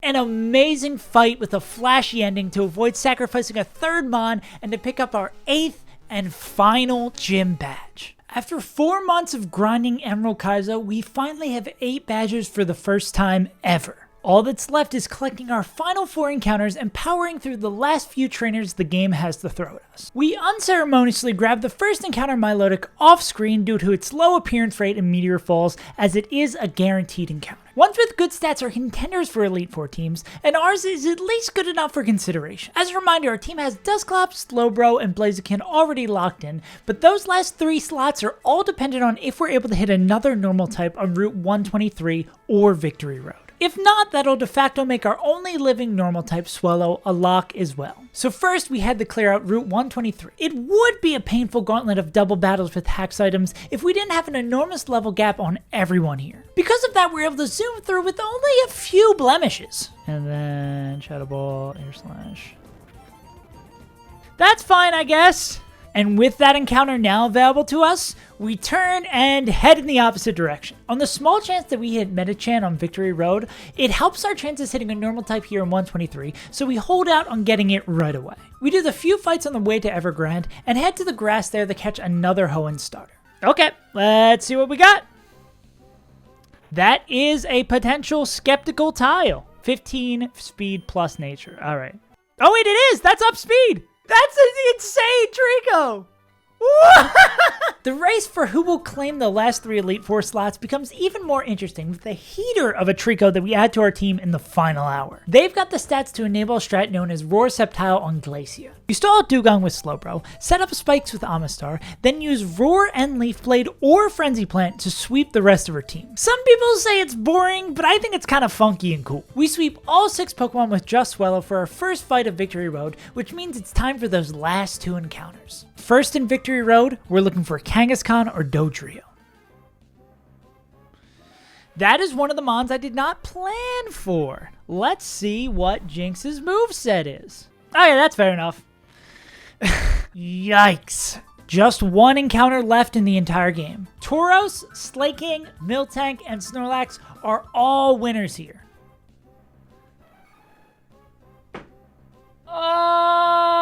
an amazing fight with a flashy ending to avoid sacrificing a third Mon and to pick up our 8th and final gym badge. After 4 months of grinding Emerald Kaizo, we finally have 8 badges for the first time ever. All that's left is collecting our final 4 encounters and powering through the last few trainers the game has to throw at us. We unceremoniously grab the first encounter Milotic off screen due to its low appearance rate in Meteor Falls, as it is a guaranteed encounter. Ones with good stats are contenders for Elite Four teams, and ours is at least good enough for consideration. As a reminder, our team has Dusclops, Slowbro, and Blaziken already locked in, but those last 3 slots are all dependent on if we're able to hit another normal type on Route 123 or Victory Road. If not, that'll de facto make our only living normal type Swellow a lock as well. So first we had to clear out Route 123. It would be a painful gauntlet of double battles with Hax items if we didn't have an enormous level gap on everyone here. Because of that, we're able to zoom through with only a few blemishes. And then Shadow Ball, Air Slash. That's fine, I guess. And with that encounter now available to us, we turn and head in the opposite direction. On the small chance that we hit Metachan on Victory Road, it helps our chances hitting a normal type here in 123, so we hold out on getting it right away. We do the few fights on the way to Evergrande and head to the grass there to catch another Hoenn starter. Okay, let's see what we got. That is a potential Skeptical Tile. 15 speed plus nature. All right. Oh wait, it is! That's up speed! That's an insane Trico! The race for who will claim the last 3 Elite Four slots becomes even more interesting with the heater of a Trico that we add to our team in the final hour. They've got the stats to enable a strat known as Roar Sceptile on Glacia. You stall out Dewgong with Slowbro, set up spikes with Amistar, then use Roar and Leaf Blade or Frenzy Plant to sweep the rest of our team. Some people say it's boring, but I think it's kind of funky and cool. We sweep all 6 Pokemon with just Swellow for our first fight of Victory Road, which means it's time for those last 2 encounters. First in Victory Road, we're looking for Kangaskhan or Dodrio. That is one of the mons I did not plan for. Let's see what Jinx's moveset is. Oh yeah, that's fair enough. Yikes. Just 1 encounter left in the entire game. Tauros, Slaking, Miltank, and Snorlax are all winners here. Oh!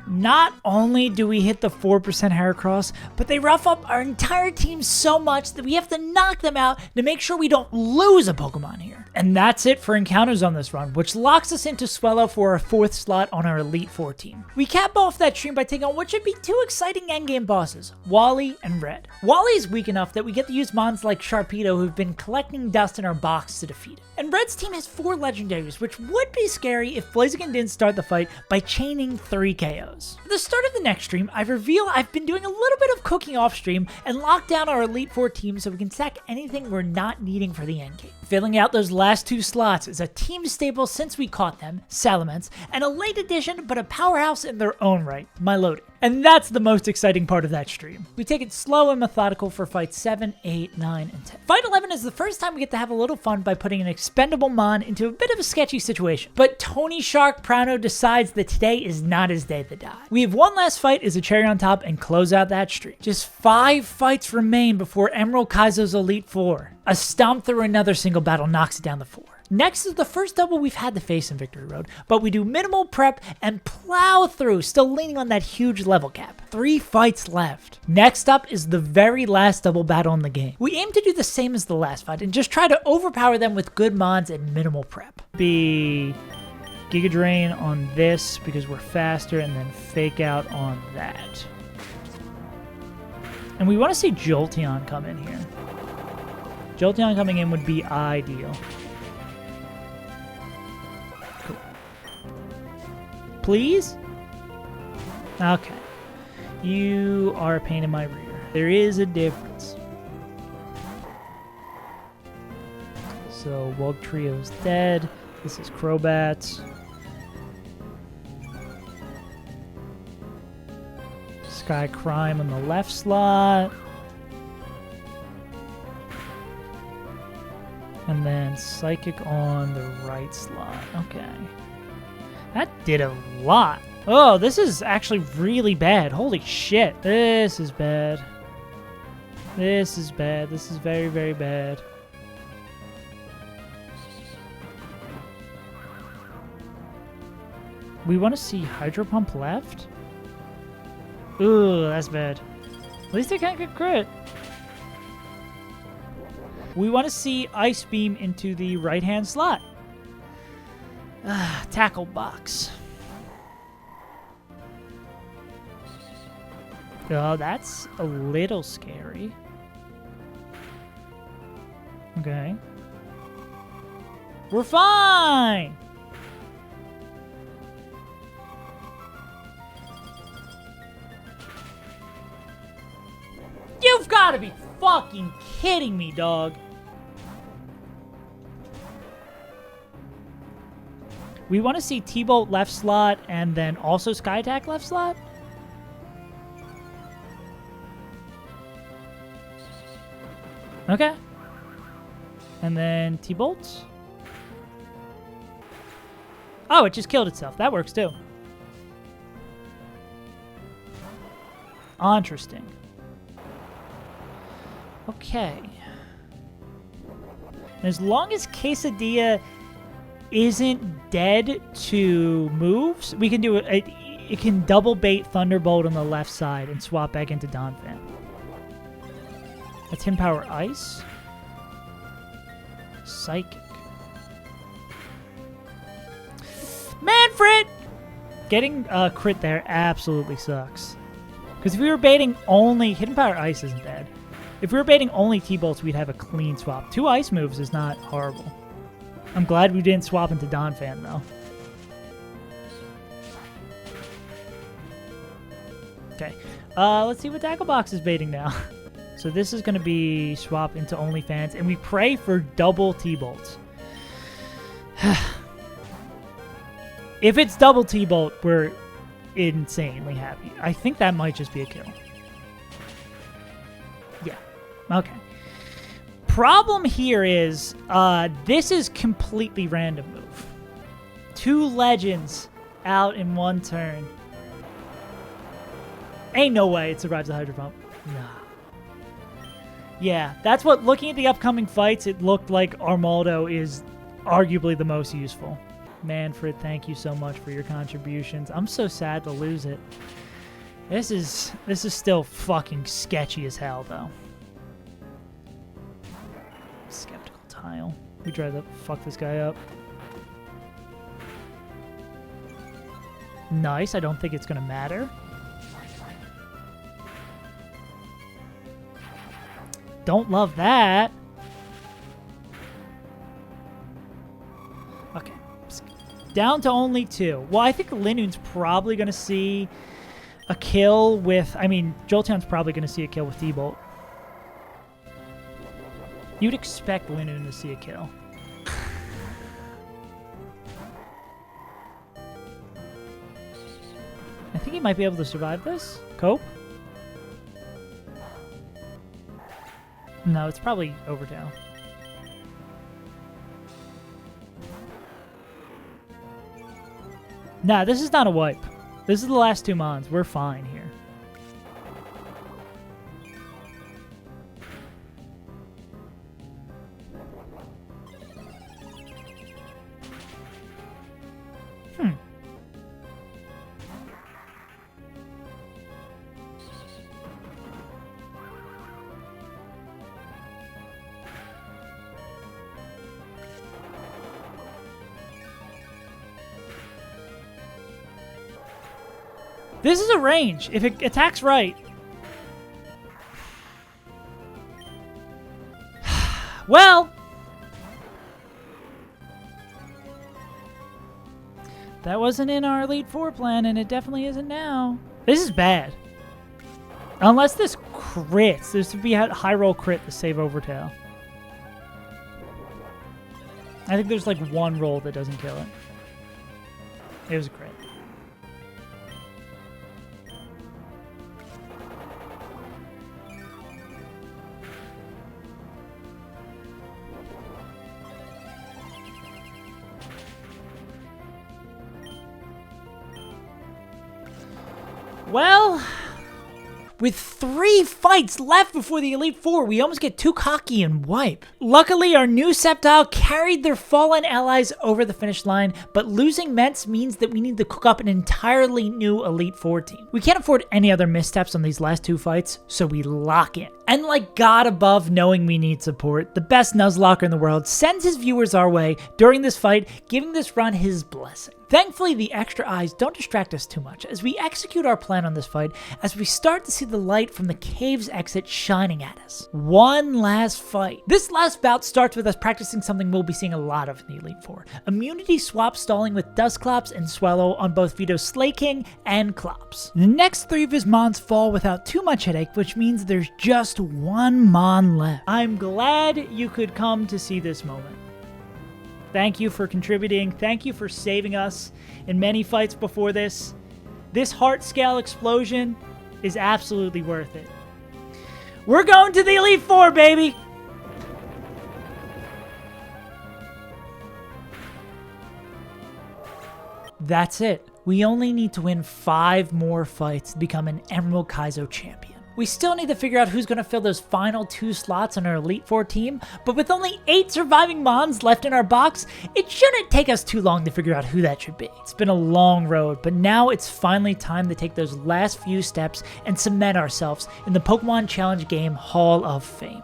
Not only do we hit the 4% Heracross, but they rough up our entire team so much that we have to knock them out to make sure we don't lose a Pokemon here. And that's it for encounters on this run, which locks us into Swellow for our 4th slot on our Elite Four team. We cap off that stream by taking on what should be 2 exciting endgame bosses, Wally and Red. Wally is weak enough that we get to use mons like Sharpedo, who've been collecting dust in our box to defeat it. And Red's team has 4 legendaries, which would be scary if Blaziken didn't start the fight by chaining 3 KOs. At the start of the next stream, I reveal I've been doing a little bit of cooking off stream and lock down our Elite Four team so we can sack anything we're not needing for the endgame. Filling out those last 2 slots is a team staple since we caught them, Salamence, and a late addition but a powerhouse in their own right, Milotic. And that's the most exciting part of that stream. We take it slow and methodical for fights 7, 8, 9, and 10. Fight 11 is the first time we get to have a little fun by putting an expendable mon into a bit of a sketchy situation. But Tony Shark Prano decides that today is not his day to die. We have one last fight as a cherry on top and close out that streak. Just 5 fights remain before Emerald Kaizo's Elite Four. A stomp through another single battle knocks it down to 4. Next is the first double we've had to face in Victory Road, but we do minimal prep and plow through, still leaning on that huge level cap. 3 fights left. Next up is the very last double battle in the game. We aim to do the same as the last fight and just try to overpower them with good mons and minimal prep. Be Giga Drain on this because we're faster, and then Fake Out on that. And we want to see Jolteon come in here. Jolteon coming in would be ideal. Please? Okay. You are a pain in my rear. There is a difference. So, Wugtrio's dead. This is Crobat. Sky Crime on the left slot. And then Psychic on the right slot. Okay. That did a lot. Oh, this is actually really bad. Holy shit. This is bad. This is bad. This is very, very bad. We want to see Hydro Pump left. Ooh, that's bad. At least they can't get crit. We want to see Ice Beam into the right-hand slot. Tackle Box. Oh, that's a little scary. Okay. We're fine! You've got to be fucking kidding me, dog. We want to see T-Bolt left slot and then also Sky Attack left slot? Okay. And then T-Bolt. Oh, it just killed itself. That works too. Interesting. Okay. And as long as Quesadilla isn't dead to moves, we can do it. It can double bait Thunderbolt on the left side and swap back into Donphan. That's Hidden Power Ice. Psychic. Manfred! Getting a crit there absolutely sucks. Because if we were baiting only... Hidden Power Ice isn't dead. If we were baiting only T-Bolts, we'd have a clean swap. 2 ice moves is not horrible. I'm glad we didn't swap into Donphan, though. Okay. Let's see what Tackle Box is baiting now. So this is going to be swap into OnlyFans, and we pray for double T-Bolts. If it's double T-Bolt, we're insanely happy. I think that might just be a kill. Yeah. Okay. Problem here is, this is completely random move. 2 legends out in 1 turn. Ain't no way it survives the Hydro Pump. Nah. Yeah, that's what, looking at the upcoming fights, it looked like Armaldo is arguably the most useful. Manfred, thank you so much for your contributions. I'm so sad to lose it. This is still fucking sketchy as hell, though. Skeptical Tile. We try to fuck this guy up. Nice. I don't think it's going to matter. Don't love that. Okay. Down to only 2. Well, I think Linoon's probably going to see a kill with... I mean, Jolteon's probably going to see a kill with T-Bolt. You'd expect Linoon to see a kill. I think he might be able to survive this. Cope? No, it's probably Overtail. Nah, this is not a wipe. This is the last 2 mons. We're fine here. This is a range. If it attacks right. Well. That wasn't in our Elite Four plan, and it definitely isn't now. This is bad. Unless this crits. This would be a high roll crit to save Overtail. I think there's like 1 roll that doesn't kill it. It was a crit. Well, With 3 fights left before the Elite Four, we almost get too cocky and wipe. Luckily, our new Sceptile carried their fallen allies over the finish line, but losing Ments means that we need to cook up an entirely new Elite Four team. We can't afford any other missteps on these last 2 fights, so we lock in. And like God above, knowing we need support, the best Nuzlocke in the world sends his viewers our way during this fight, giving this run his blessing. Thankfully, the extra eyes don't distract us too much as we execute our plan on this fight, as we start to see the light from the cave's exit shining at us. One last fight. This last bout starts with us practicing something we'll be seeing a lot of in the Elite Four: immunity swap stalling with Dusclops and Swallow on both Vito's Slaking and Clops. The next 3 of his Mons fall without too much headache, which means there's just 1 Mon left. I'm glad you could come to see this moment. Thank you for contributing. Thank you for saving us in many fights before this. This heart scale explosion is absolutely worth it. We're going to the Elite Four, baby! That's it. We only need to win 5 more fights to become an Emerald Kaizo champion. We still need to figure out who's going to fill those final 2 slots on our Elite Four team, but with only 8 surviving Mons left in our box, it shouldn't take us too long to figure out who that should be. It's been a long road, but now it's finally time to take those last few steps and cement ourselves in the Pokemon Challenge Game Hall of Fame.